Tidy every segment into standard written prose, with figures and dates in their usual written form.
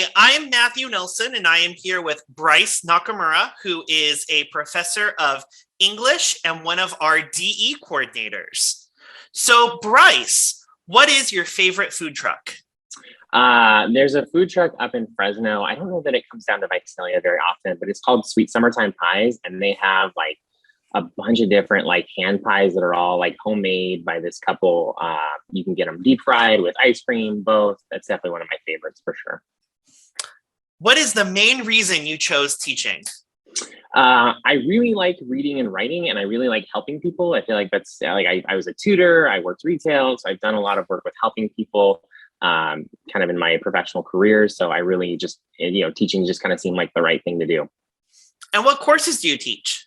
Hi, I'm Matthew Nelson, and I am here with Brice Nakamura, who is a professor of English and one of our DE coordinators. So, Brice, what is your favorite food truck? There's a food truck up in Fresno. I don't know that it comes down to Visalia very often, but it's called Sweet Summertime Pies, and they have like a bunch of different like hand pies that are all like homemade by this couple. You can get them deep fried with ice cream, both. That's definitely one of my favorites for sure. What is the main reason you chose teaching? I really like reading and writing, and I really like helping people. I feel like that's like I was a tutor, I worked retail, so I've done a lot of work with helping people kind of in my professional career. So I really just, teaching just kind of seemed like the right thing to do. And what courses do you teach?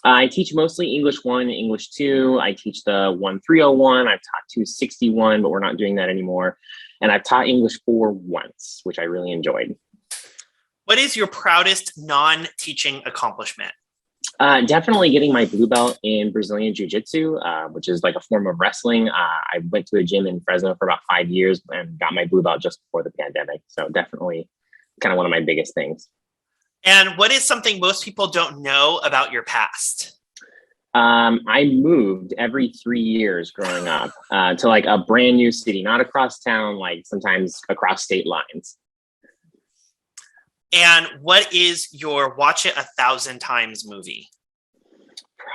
I teach mostly English 1 and English 2. I teach the 1301. I've taught 261, but we're not doing that anymore. And I've taught English 4 once, which I really enjoyed. What is your proudest non-teaching accomplishment? Definitely getting my blue belt in Brazilian Jiu-Jitsu, which is like a form of wrestling. I went to a gym in Fresno for about 5 years and got my blue belt just before the pandemic. So definitely kind of one of my biggest things. And what is something most people don't know about your past? I moved every 3 years growing up to like a brand new city, not across town, like sometimes across state lines. And what is your watch it 1,000 times movie?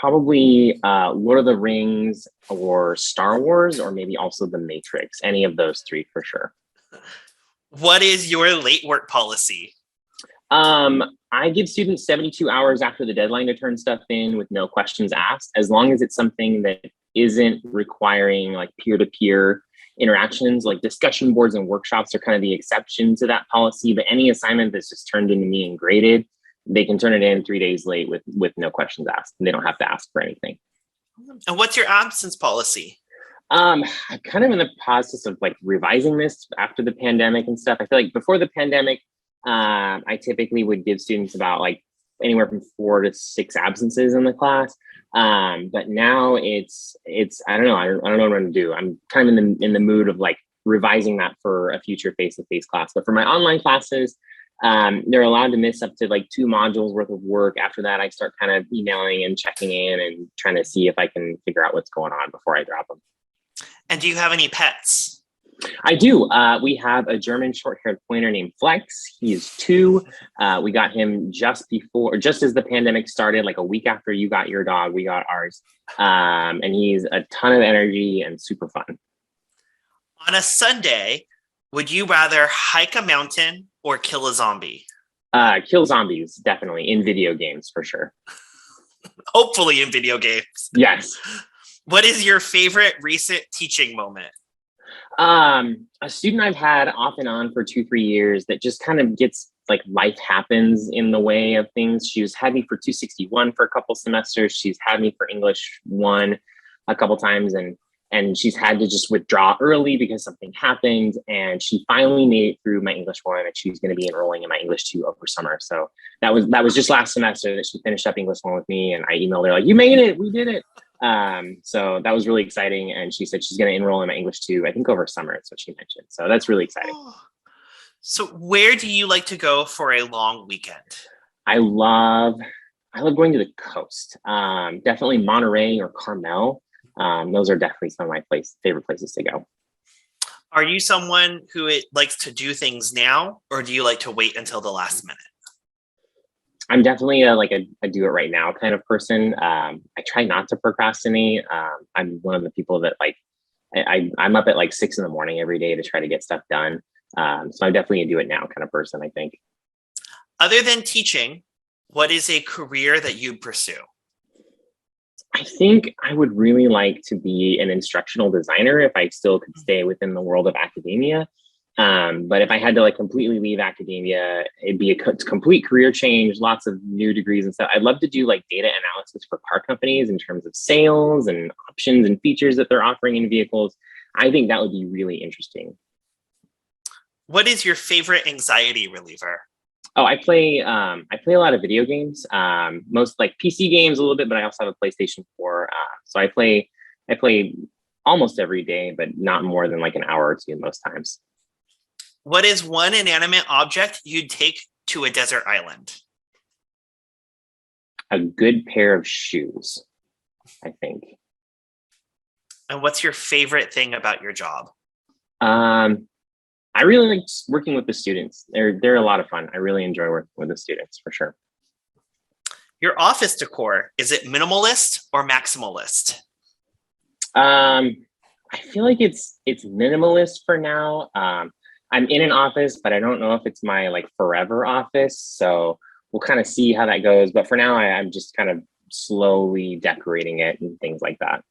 Probably Lord of the Rings or Star Wars, or maybe also The Matrix. Any of those three for sure. What is your late work policy? I give students 72 hours after the deadline to turn stuff in with no questions asked, as long as it's something that isn't requiring like peer-to-peer interactions. Like discussion boards and workshops are kind of the exception to that policy, but any assignment that's just turned into me and graded, they can turn it in 3 days late with no questions asked, and they don't have to ask for anything. And what's your absence policy? I'm kind of in the process of like revising this after the pandemic and stuff. I feel like before the pandemic, I typically would give students about like anywhere from 4 to 6 absences in the class. But now it's I don't know. I don't know what I'm going to do. I'm kind of in the mood of like revising that for a future face-to-face class. But for my online classes, they're allowed to miss up to like 2 modules worth of work. After that, I start kind of emailing and checking in and trying to see if I can figure out what's going on before I drop them. And do you have any pets? I do. We have a German short-haired pointer named Flex. He is 2. We got him just as the pandemic started, like a week after you got your dog, we got ours. And he's a ton of energy and super fun. On a Sunday, would you rather hike a mountain or kill a zombie? Kill zombies, definitely, in video games for sure. Hopefully in video games. Yes. What is your favorite recent teaching moment? A student I've had off and on for 2-3 years that just kind of gets like life happens in the way of things. She's had me for 261 for a couple semesters. She's had me for English 1 a couple times, and she's had to just withdraw early because something happened. And she finally made it through my English 1, and she's going to be enrolling in my English 2 over summer. So that was just last semester that she finished up English 1 with me, and I emailed her like, "You made it, we did it." So that was really exciting. And she said she's going to enroll in my English 2, I think over summer. That's what she mentioned. So that's really exciting. So where do you like to go for a long weekend? I love going to the coast. Definitely Monterey or Carmel. Those are definitely some of my favorite places to go. Are you someone who likes to do things now, or do you like to wait until the last minute? I'm definitely a do it right now kind of person. I try not to procrastinate. I'm one of the people that like, I'm up at like 6 in the morning every day to try to get stuff done. So I'm definitely a do it now kind of person, I think. Other than teaching, what is a career that you'd pursue? I think I would really like to be an instructional designer if I still could stay within the world of academia. But if I had to like completely leave academia, it'd be a complete career change, lots of new degrees and stuff. I'd love to do like data analysis for car companies in terms of sales and options and features that they're offering in vehicles. I think that would be really interesting. What is your favorite anxiety reliever? Oh, I play a lot of video games, most like PC games a little bit, but I also have a PlayStation 4. So I play almost every day, but not more than like an hour or two most times. What is one inanimate object you'd take to a desert island? A good pair of shoes, I think. And what's your favorite thing about your job? I really like working with the students. They're a lot of fun. I really enjoy working with the students for sure. Your office decor, is it minimalist or maximalist? I feel like it's minimalist for now. I'm in an office, but I don't know if it's my like forever office. So we'll kind of see how that goes. But for now, I'm just kind of slowly decorating it and things like that.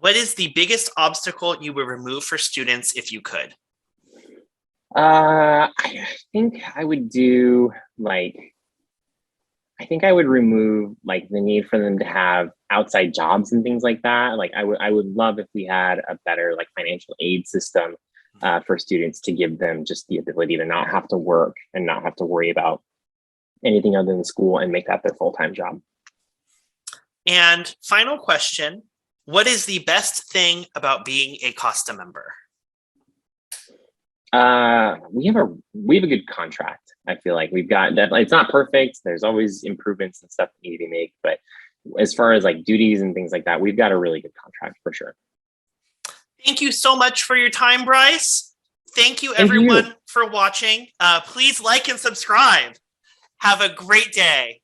What is the biggest obstacle you would remove for students if you could? I think I would do I think I would remove like the need for them to have outside jobs and things like that. Like I would love if we had a better like financial aid system for students to give them just the ability to not have to work and not have to worry about anything other than school and make that their full-time job. And final question, what is the best thing about being a Costa member? We have a good contract. I feel like we've got that. It's not perfect. There's always improvements and stuff that need to be made, but as far as like duties and things like that, we've got a really good contract for sure. Thank you so much for your time, Brice. Thank you everyone for watching. Please like and subscribe. Have a great day.